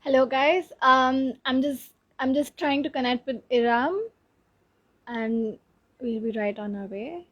Hello guys. I'm just trying to connect with Iram and we'll be right on our way.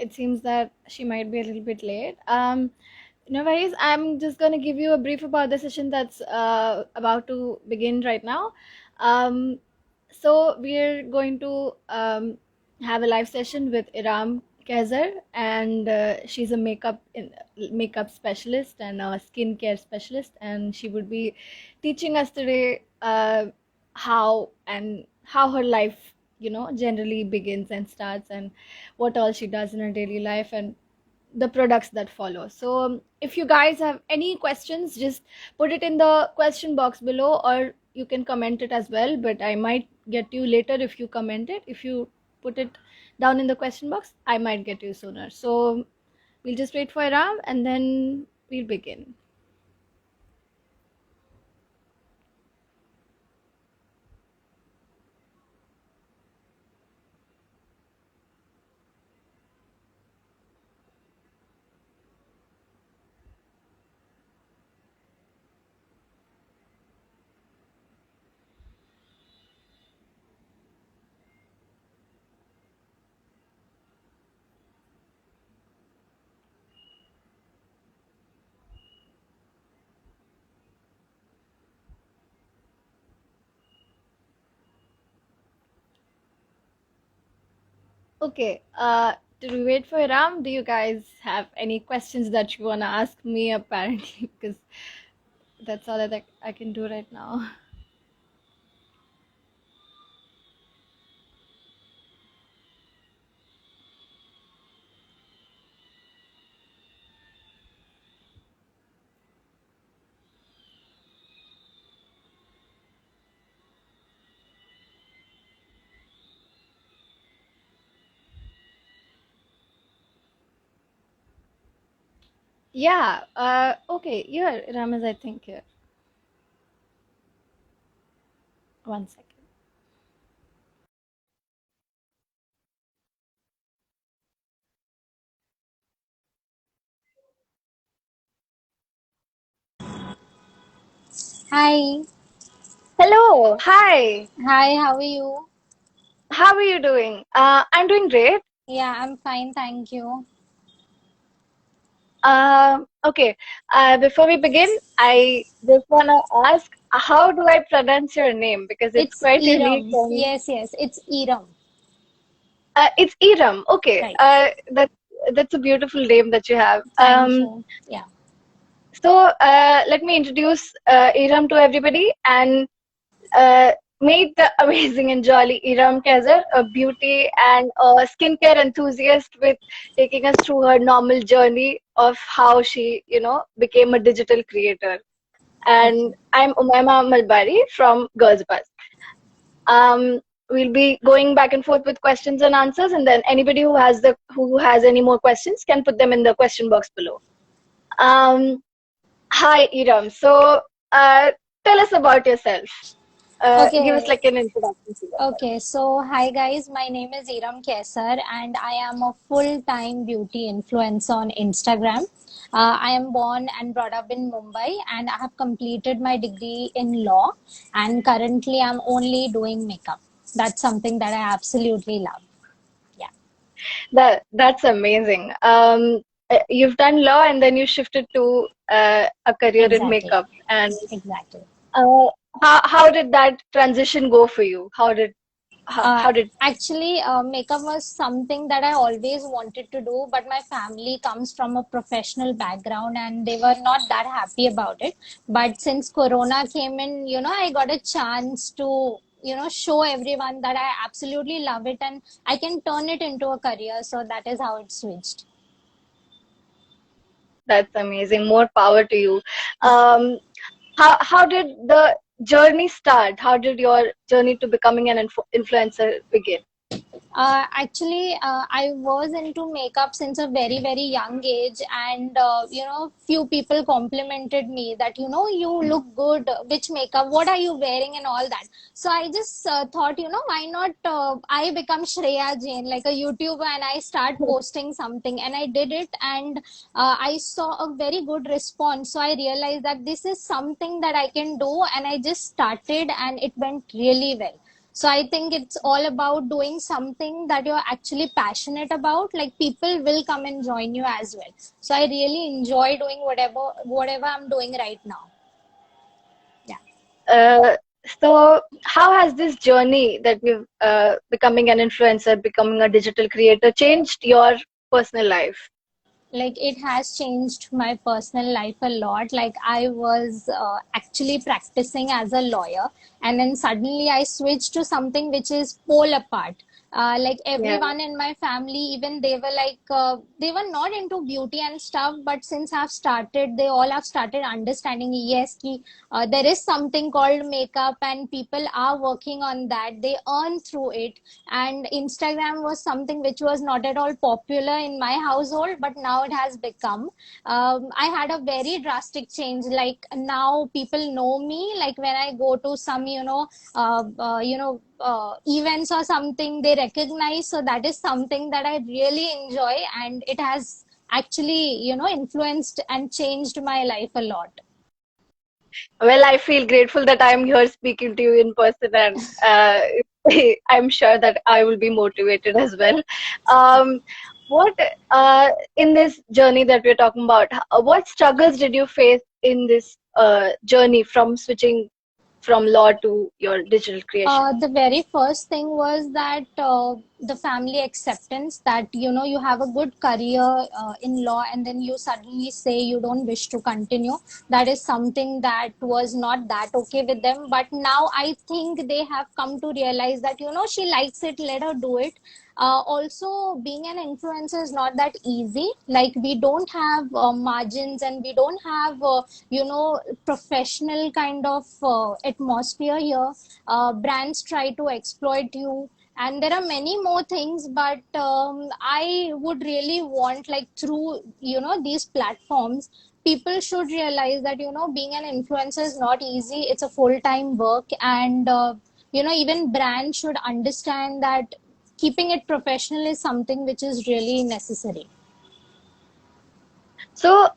It seems that she might be a little bit late. No worries. I'm just going to give you a brief about the session that's about to begin right now. Um, so we're going to have a live session with Iram Kezer, and she's a makeup specialist and a skincare specialist, and she would be teaching us today how her life, generally begins and starts, and what all she does in her daily life, and the products that follow. So if you guys have any questions, just put it in the question box below, or you can comment it as well, but I might get you later if you comment it. If you put it down in the question box, I might get you sooner. So we'll just wait for Ram and then we'll begin. Okay, to we wait for Ram, do you guys have any questions that you want to ask me, apparently? Because that's all that I can do right now. Yeah, okay, yeah, Ram is, I think, here. One second. Hi. Hello, hi. Hi, how are you? How are you doing? I'm doing great. Yeah, I'm fine, thank you. Okay, before we begin, I just want to ask, how do I pronounce your name? Because it's It's quite unique. Iram. And Yes, it's Iram. it's Iram. Okay, Right. that's a beautiful name that you have. Thank you. Yeah. So let me introduce Iram to everybody and uh, meet the amazing and jolly Iram Kezer, a beauty and a skincare enthusiast, with taking us through her normal journey of how she, became a digital creator. And Okay. I'm Umaima Malbari from Girls Buzz. Um, we'll be going back and forth with questions and answers, and then anybody who has any more questions can put them in the question box below. Um, Hi, Iram. So, tell us about yourself. Give us Okay. like an introduction to yourself. Okay. So, hi guys, my name is Iram Kesar and I am a full-time beauty influencer on Instagram. I am born and brought up in Mumbai and I have completed my degree in law and currently I'm only doing makeup. That's something that I absolutely love. Yeah. That's amazing. You've done law and then you shifted to a career in Exactly. makeup. And Exactly. uh, how did that transition go for you? How did How did Actually, makeup was something that I always wanted to do, but my family comes from a professional background and they were not that happy about it. But since Corona came in, I got a chance to, show everyone that I absolutely love it and I can turn it into a career. So that is how it switched. That's amazing. More power to you. Um, how did the journey start? How did your journey to becoming an influencer begin? I was into makeup since a very, very young age, and few people complimented me that you look good. Which makeup? What are you wearing? And all that. So I just thought, why not I become Shreya Jain, like a YouTuber, and I start posting something, and I did it, and I saw a very good response. So I realized that this is something that I can do, and I just started, and it went really well. So I think it's all about doing something that you're actually passionate about. Like people will come and join you as well. So I really enjoy doing whatever I'm doing right now. Yeah. Uh, so how has this journey that you've becoming an influencer, becoming a digital creator, changed your personal life? Like it has changed my personal life a lot. Like I was actually practicing as a lawyer, and then suddenly I switched to something which is pole apart. Like Yeah. everyone in my family, even they were like they were not into beauty and stuff, but since I've started, they all have started understanding, yes, there is something called makeup and people are working on that, they earn through it. And Instagram was something which was not at all popular in my household, but now it has become. I had a very drastic change. Like now people know me, like when I go to some events or something, they recognize. So that is something that I really enjoy, and it has actually influenced and changed my life a lot. Well, I feel grateful that I'm here speaking to you in person, and I'm sure that I will be motivated as well. Um, what in this journey that we're talking about, what struggles did you face in this journey from switching from law to your digital creation? The very first thing was that the family acceptance that you have a good career in law, and then you suddenly say you don't wish to continue. That is something that was not that okay with them. But now I think they have come to realize that she likes it, let her do it. Also, being an influencer is not that easy. Like we don't have margins, and we don't have professional kind of atmosphere here. Brands try to exploit you, and there are many more things. But I would really want, like, through these platforms, people should realize that being an influencer is not easy. It's a full-time work, and even brands should understand that keeping it professional is something which is really necessary. So,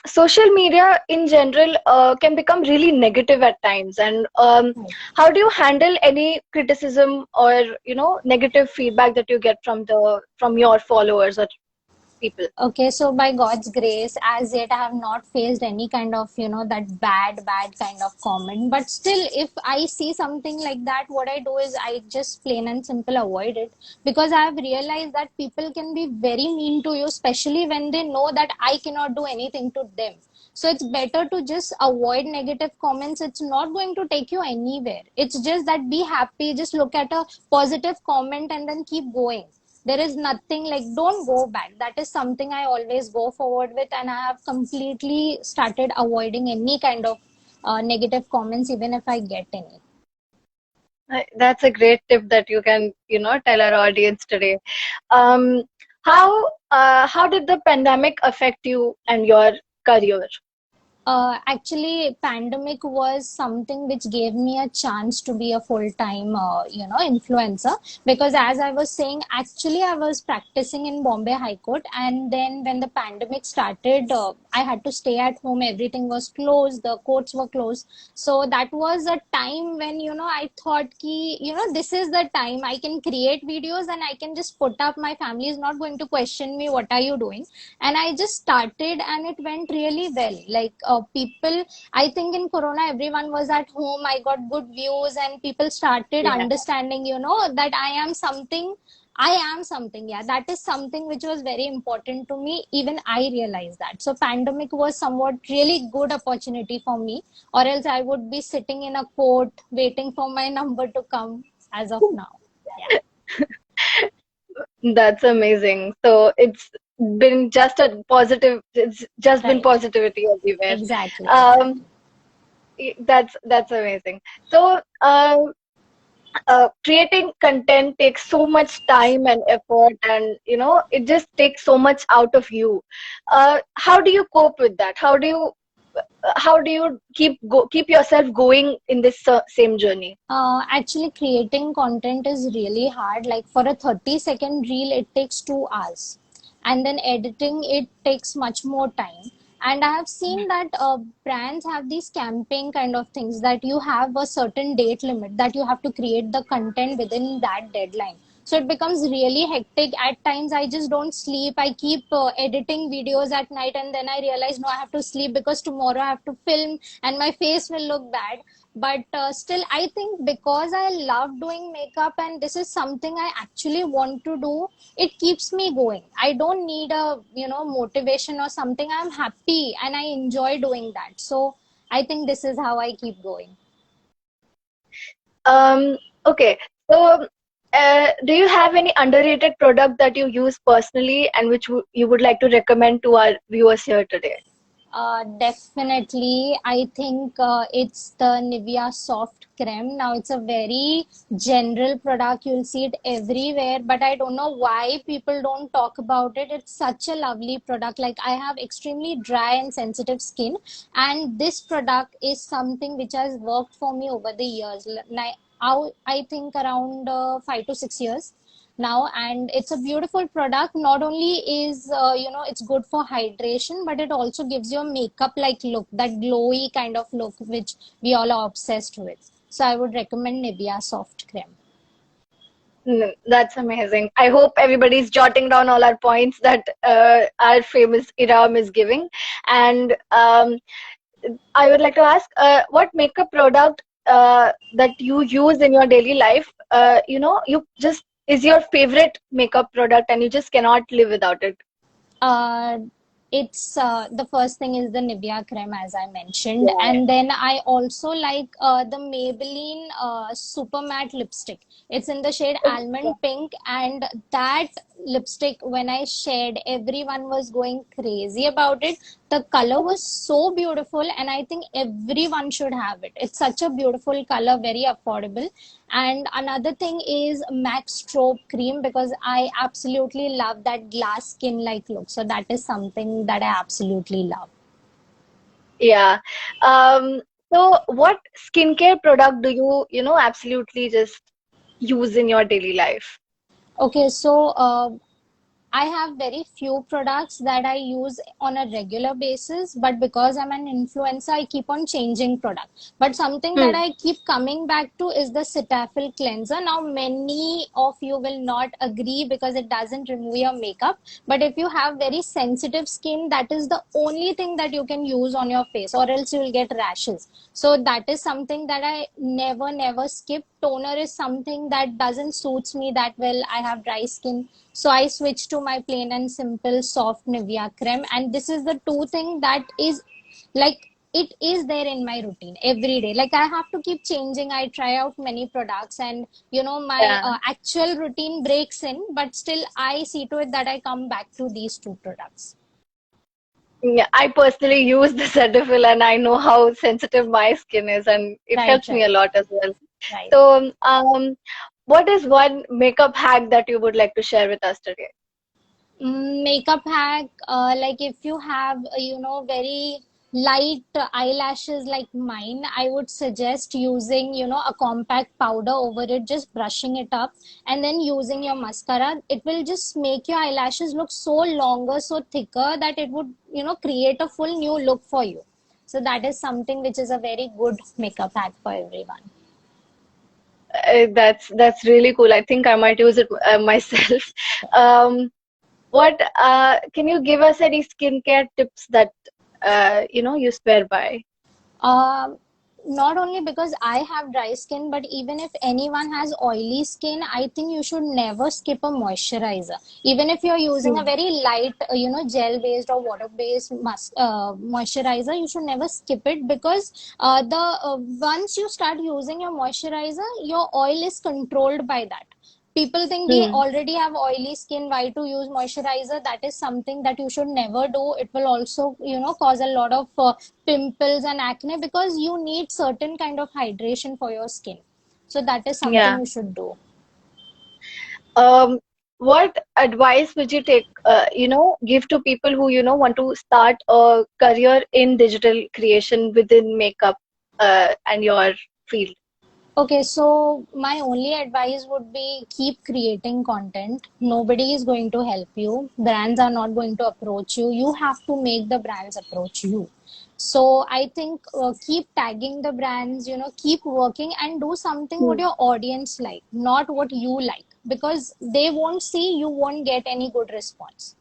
social media in general can become really negative at times. And how do you handle any criticism or negative feedback that you get from your followers or people? Okay, so by God's grace, as yet I have not faced any kind of, that bad kind of comment. But still, if I see something like that, what I do is I just plain and simple avoid it, because I have realized that people can be very mean to you, especially when they know that I cannot do anything to them. So it's better to just avoid negative comments. It's not going to take you anywhere. It's just that be happy, just look at a positive comment and then keep going. There is nothing, like, don't go back. That is something I always go forward with, and I have completely started avoiding any kind of negative comments, even if I get any. That's a great tip that you can, tell our audience today. Um, how did the pandemic affect you and your career? Actually, pandemic was something which gave me a chance to be a full-time, influencer. Because as I was saying, actually, I was practicing in Bombay High Court, and then when the pandemic started, I had to stay at home. Everything was closed. The courts were closed. So that was a time when I thought, ki, this is the time I can create videos and I can just put up. My family is not going to question me. What are you doing? And I just started, and it went really well. Like people, I think in Corona, everyone was at home. I got good views, and people started Yeah. understanding, that I am something. Yeah, that is something which was very important to me. Even I realized that. So pandemic was somewhat really good opportunity for me, or else I would be sitting in a court waiting for my number to come as of now. Yeah, That's amazing. So been just a positive, it's just been right. positivity everywhere. Exactly, Um, exactly. that's amazing. So, creating content takes so much time and effort, and it just takes so much out of you. How do you cope with that? How do you keep yourself going in this same journey? Actually, creating content is really hard. Like for a 30-second reel, it takes 2 hours. And then editing, it takes much more time. And I have seen that brands have these campaign kind of things that you have a certain date limit that you have to create the content within that deadline. So it becomes really hectic. At times, I just don't sleep. I keep editing videos at night, and then I realize, no, I have to sleep because tomorrow I have to film and my face will look bad. But still, I think because I love doing makeup and this is something I actually want to do, it keeps me going. I don't need a motivation or something. I'm happy and I enjoy doing that. So I think this is how I keep going. Okay, so do you have any underrated product that you use personally and which you would like to recommend to our viewers here today? Definitely. I think it's the Nivea Soft Creme. Now, it's a very general product. You'll see it everywhere, but I don't know why people don't talk about it. It's such a lovely product. Like, I have extremely dry and sensitive skin, and this product is something which has worked for me over the years. I think around 5 to 6 years now, and it's a beautiful product. Not only is it's good for hydration, but it also gives you a makeup like look, that glowy kind of look which we all are obsessed with. So I would recommend Nivea Soft Creme. That's amazing. I hope everybody's jotting down all our points that our famous Iram is giving. And I would like to ask, what makeup product that you use in your daily life, you just is your favorite makeup product and you just cannot live without it? Uh, it's the first thing is the Nivea creme, as I mentioned, Yeah. and then I also like the Maybelline Super Matte lipstick. It's in the shade Yeah. almond pink, and that lipstick, when I shared, everyone was going crazy about it. The color was so beautiful, and I think everyone should have it. It's such a beautiful color, very affordable. And another thing is Max Strobe cream, because I absolutely love that glass skin like look. So that is something that I absolutely love. Yeah. Um, so what skincare product do you absolutely just use in your daily life? Okay, so I have very few products that I use on a regular basis, but because I'm an influencer, I keep on changing product. But something that Hmm. I keep coming back to is the Cetaphil cleanser. Now, many of you will not agree because it doesn't remove your makeup. But if you have very sensitive skin, that is the only thing that you can use on your face, or else you will get rashes. So that is something that I never skip. Toner is something that doesn't suits me that well. I have dry skin, so I switched to my plain and simple soft Nivea creme. And this is the two thing that is like, it is there in my routine every day. Like I have to keep changing. I try out many products, and my Yeah. actual routine breaks in, but still I see to it that I come back to these two products. Yeah, I personally use the Cetaphil and I know how sensitive my skin is and it Right, helps me a right, lot as well. right. So, what is one makeup hack that you would like to share with us today? Makeup hack, like if you have very light eyelashes like mine, I would suggest using a compact powder over it, just brushing it up, and then using your mascara. It will just make your eyelashes look so longer, so thicker, that it would create a full new look for you. So that is something which is a very good makeup hack for everyone. That's really cool. I think I might use it myself. Um, what can you give us any skincare tips that you swear by? Um, Not only because I have dry skin, but even if anyone has oily skin, I think you should never skip a moisturizer. Even if you're using a Hmm. very light, gel-based or water-based moisturizer, you should never skip it because the once you start using your moisturizer, your oil is controlled by that. People think they Hmm. already have oily skin, why to use moisturizer? That is something that you should never do. It will also, cause a lot of pimples and acne because you need certain kind of hydration for your skin. So that is something Yeah. you should do. Um, what advice would you give to people who, want to start a career in digital creation within makeup, and your field? Okay, so my only advice would be keep creating content. Nobody is going to help you. Brands are not going to approach you. You have to make the brands approach you. So I think keep tagging the brands, keep working and do something what Hmm. your audience like, not what you like, because they won't see, you won't get any good response.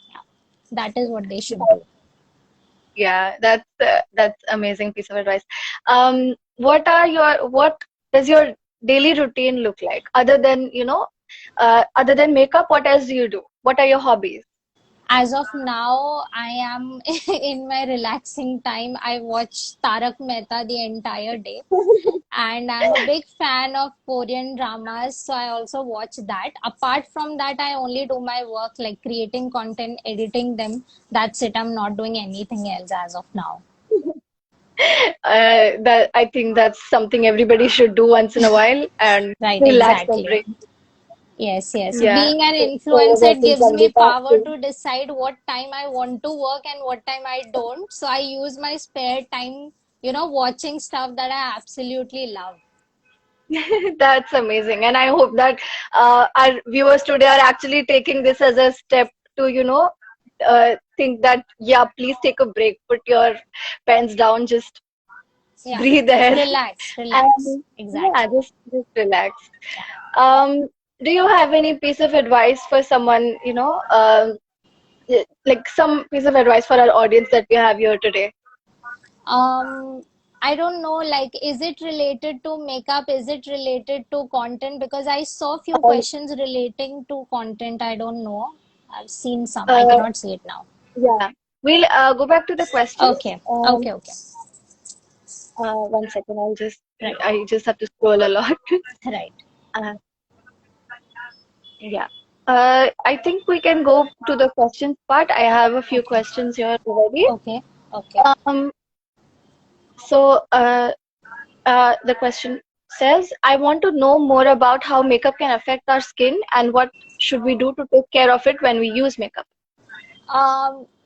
Yeah, that is what they should do. Yeah, that's amazing piece of advice. What does your daily routine look like other than makeup? What else do you do? What are your hobbies? As of now, I am in my relaxing time. I watch Tarak Mehta the entire day. And I'm a big fan of Korean dramas, so I also watch that. Apart from that, I only do my work like creating content, editing them. That's it. I'm not doing anything else as of now. That I think that's something everybody should do once in a while and Right, relax their exactly. brain. Yes, yes. Yeah, Being an so influencer, it overworking gives can be me power toxic. to decide what time I want to work and what time I don't. So I use my spare time, watching stuff that I absolutely love. That's amazing, and I hope that our viewers today are actually taking this as a step to, think that, yeah, please take a break, put your pens down, just Yeah. breathe air, Relax, relax. and yeah, Exactly. just relax. Yeah. Um, do you have any piece of advice for someone, like some piece of advice for our audience that we have here today? I don't know, like, is it related to makeup? Is it related to content? Because I saw few Um, questions relating to content. I don't know. I've seen some. I uh, cannot see it now. yeah, we'll go back to the questions. Okay. Okay. Okay. One second, Right. I just have to scroll a lot. Right. Uh, yeah. I think we can go to the questions part. I have a few Okay. questions here already. Okay. Okay. Um, so the question says, I want to know more about how makeup can affect our skin and what should we do to take care of it when we use makeup.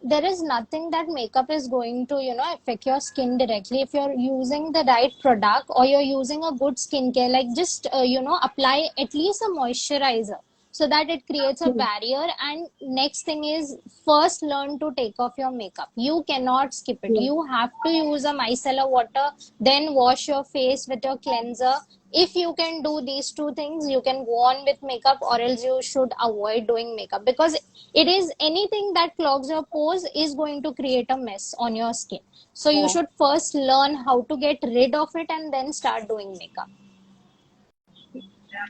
There is nothing that makeup is going to, affect your skin directly. If you're using the right product or you're using a good skincare, like just, apply at least a moisturizer so that it creates a Hmm. barrier. And next thing is first learn to take off your makeup. You cannot skip it. Yeah. You have to use a micellar water, then wash your face with your cleanser. If you can do these two things, you can go on with makeup, or else you should avoid doing makeup because it is anything that clogs your pores is going to create a mess on your skin. So you Yeah. should first learn how to get rid of it and then start doing makeup.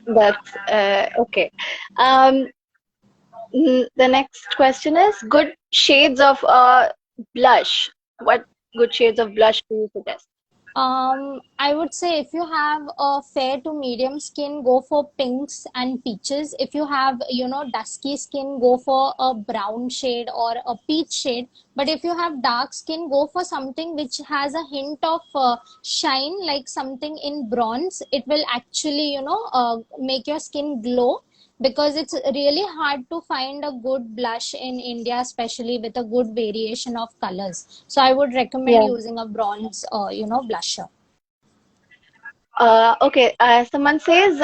That's okay. Um, the next question is good shades of blush. What good shades of blush do you suggest? I would say if you have a fair to medium skin, go for pinks and peaches. If you have, dusky skin, go for a brown shade or a peach shade. But if you have dark skin, go for something which has a hint of shine, like something in bronze. It will actually, make your skin glow because it's really hard to find a good blush in India, especially with a good variation of colors. So I would recommend Yeah. using a bronze, blusher. Okay. Someone says,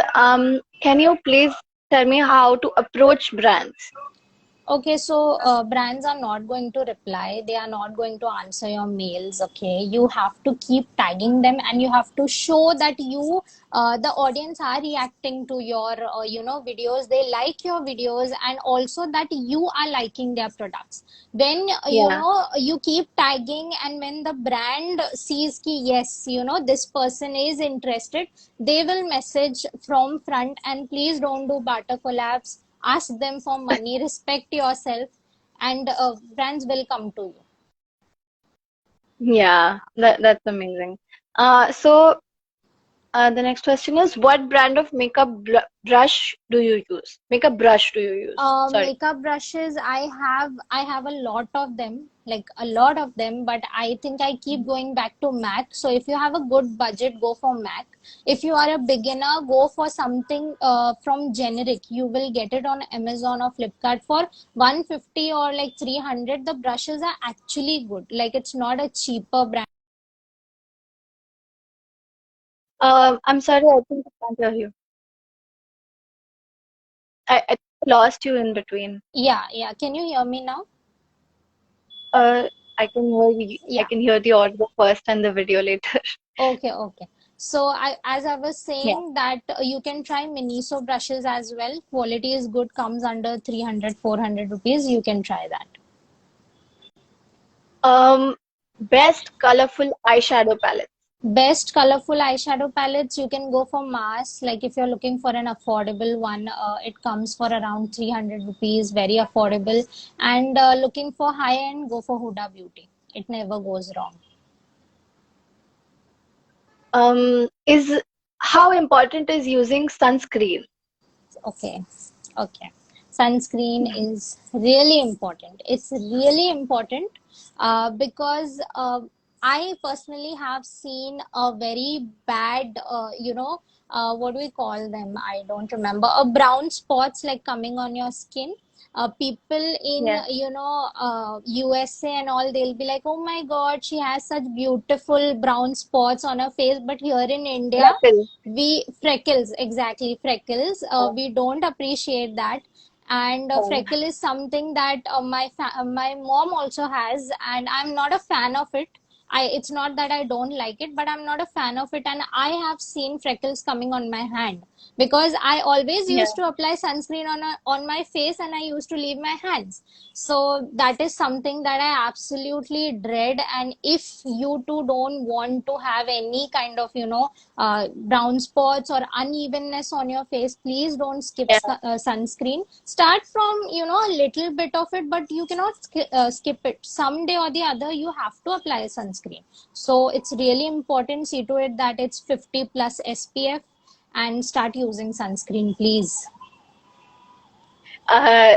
can you please tell me how to approach brands? Okay, so brands are not going to reply. They are not going to answer your mails. Okay, you have to keep tagging them, and you have to show that the audience are reacting to your, videos. They like your videos, and also that you are liking their products. When Yeah. you keep tagging, and when the brand sees ki yes, this person is interested, they will message from front, and please don't do barter collabs, ask them for money, respect yourself, and brands will come to you. Yeah, that's amazing. So the next question is, what brand of makeup brush do you use? Makeup brush do you use? Sorry. Makeup brushes, I have a lot of them, like a lot of them, but I think I keep going back to MAC. So if you have a good budget, go for MAC. If you are a beginner, go for something from generic. You will get it on Amazon or Flipkart for 150 or like 300. The brushes are actually good. Like it's not a cheaper brand. I'm sorry, I think I can't hear you. I lost you in between. Yeah, yeah. Can you hear me now? Uh, I can hear you. I Yeah. can hear the audio first and the video later. Okay, okay. So as I was Yeah. saying that you can try Miniso brushes as well. Quality is good, comes under 300, 400 rupees. You can try that. Um, Best colorful eyeshadow palette. Best colorful eyeshadow palettes, you can go for Mars. Like if you're looking for an affordable one, it comes for around 300 rupees, very affordable. And looking for high end, go for Huda Beauty. It never goes wrong. Is How important is using sunscreen? Okay, okay. Sunscreen is really important. It's really important because I personally have seen a very bad, what do we call them? I don't remember. A brown spots like coming on your skin. People in, Yeah. USA and all, they'll be like, oh my God, she has such beautiful brown spots on her face. But here in India, Freckles. we freckles, exactly, freckles, we don't appreciate that. And freckle is something that my mom also has, and I'm not a fan of it. It's not that I don't like it, but I'm not a fan of it, and I have seen freckles coming on my hand because I always Yeah. used to apply sunscreen on my face, and I used to leave my hands. So that is something that I absolutely dread. And if you two don't want to have any kind of, brown spots or unevenness on your face, please don't skip Yeah. sunscreen. Start from, a little bit of it, but you cannot skip it. Someday or the other, you have to apply sunscreen. So it's really important. See to it that it's 50 plus SPF and start using sunscreen, please.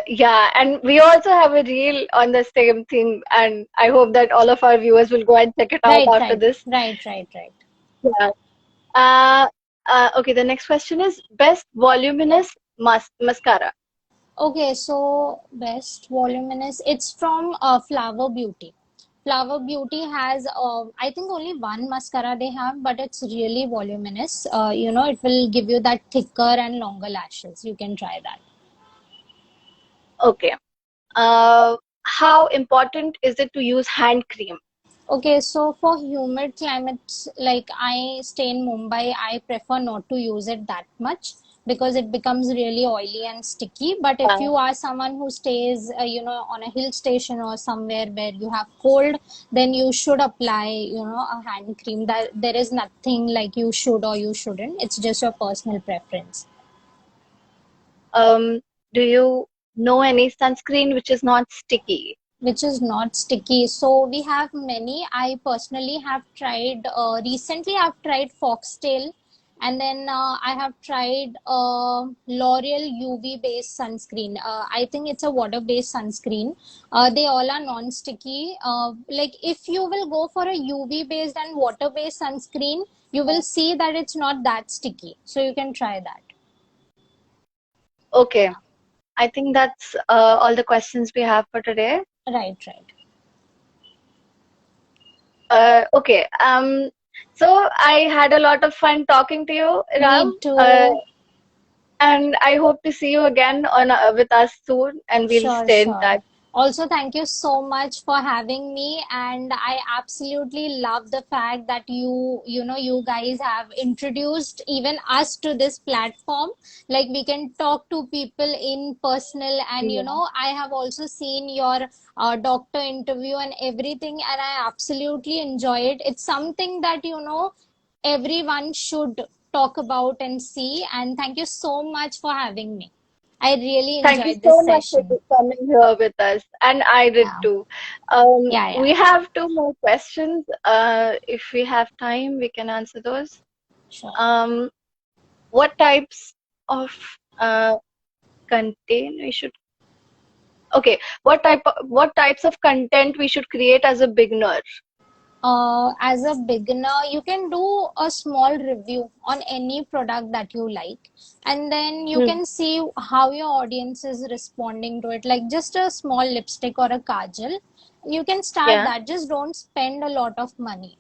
Yeah, and we also have a reel on the same thing, and I hope that all of our viewers will go and check it out Right, after right, this. right, right, right. Yeah. Uh, okay, the next question is best voluminous mascara. Okay, so best voluminous. It's from Flower Beauty. Flower Beauty has, I think only one mascara they have, but it's really voluminous. It will give you that thicker and longer lashes. You can try that. Okay. How important is it to use hand cream? Okay, so for humid climates, like I stay in Mumbai, I prefer not to use it that much because it becomes really oily and sticky. But if you are someone who stays, on a hill station or somewhere where you have cold, then you should apply, a hand cream. That there is nothing like you should or you shouldn't. It's just your personal preference. Do you know any sunscreen which is not sticky? Which is not sticky. So we have many. I personally have tried, recently I've tried Foxtail, and then I have tried L'Oreal UV based sunscreen. I think it's a water based sunscreen. They all are non-sticky. Like if you will go for a UV based and water based sunscreen, you will see that it's not that sticky. So you can try that. Okay, I think that's all the questions we have for today. Right, right. Okay. So I had a lot of fun talking to you, Me Ram. too. And I hope to see you again on with us soon, and we'll Sure, stay in sure. touch. Also, thank you so much for having me, and I absolutely love the fact that you guys have introduced even us to this platform. Like we can talk to people in personal, and Yeah. I have also seen your doctor interview and everything, and I absolutely enjoy it. It's something that everyone should talk about and see. And thank you so much for having me. I really Thank you enjoyed this so much for session. coming here with us, and I did Yeah, too. yeah, yeah. We have two more questions. If we have time, we can answer those. Sure. Um, what types of content we should? Okay, what types of content we should create as a beginner? As a beginner, you can do a small review on any product that you like, and then you Hmm. can see how your audience is responding to it. Like just a small lipstick or a kajal, you can start Yeah. that. Just don't spend a lot of money.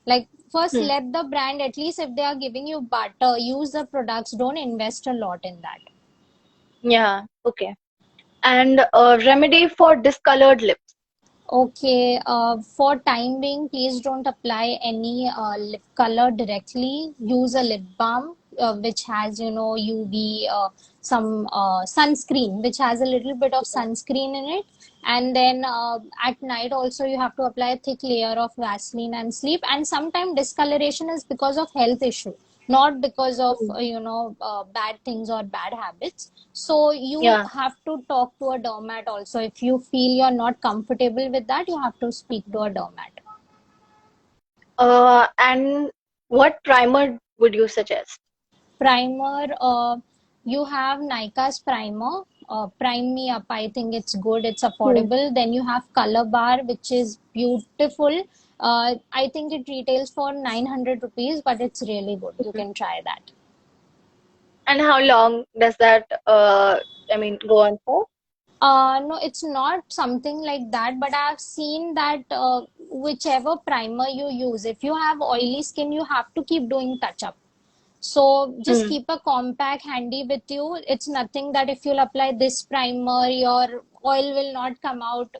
Like first, Hmm. let the brand, at least if they are giving you butter, use the products. Don't invest a lot in that. Yeah. Okay. And remedy for discolored lips. Okay, for time being, please don't apply any lip color directly. Use a lip balm which has, UV, some sunscreen, which has a little bit of sunscreen in it. And then at night also you have to apply a thick layer of Vaseline and sleep. And sometimes discoloration is because of health issue, not because of Hmm. bad things or bad habits. So you Yeah. have to talk to a doormat also. If you feel you're not comfortable with that, you have to speak to a doormat. And what primer would you suggest? Primer, you have Nika's primer, Prime Me Up. I think it's good, it's Hmm. affordable. Then you have Color Bar, which is beautiful. I think it retails for 900 rupees, but it's really good. You Mhm. can try that. And how long does that, go on for? No, it's not something like that, but I've seen that whichever primer you use, if you have oily skin, you have to keep doing touch up. So just Hmm. keep a compact handy with you. It's nothing that if you'll apply this primer, your oil will not come out.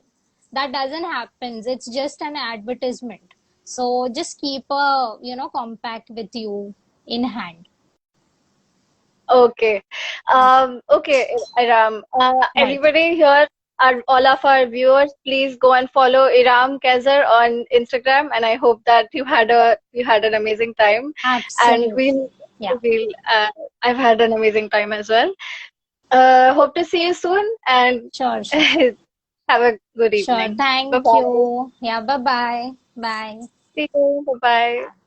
That doesn't happen. It's just an advertisement. So just keep a, compact with you in hand. Okay. Okay, Iram. Right. Everybody here, all of our viewers, please go and follow Iram Kezer on Instagram, and I hope that you had an amazing time, and Absolutely. Yeah. we'll I've had an amazing time as well. Hope to see you soon, and Sure, sure. have a good Sure. evening. Bye Thank bye. you. Yeah. Bye bye. Bye. See you. Bye bye.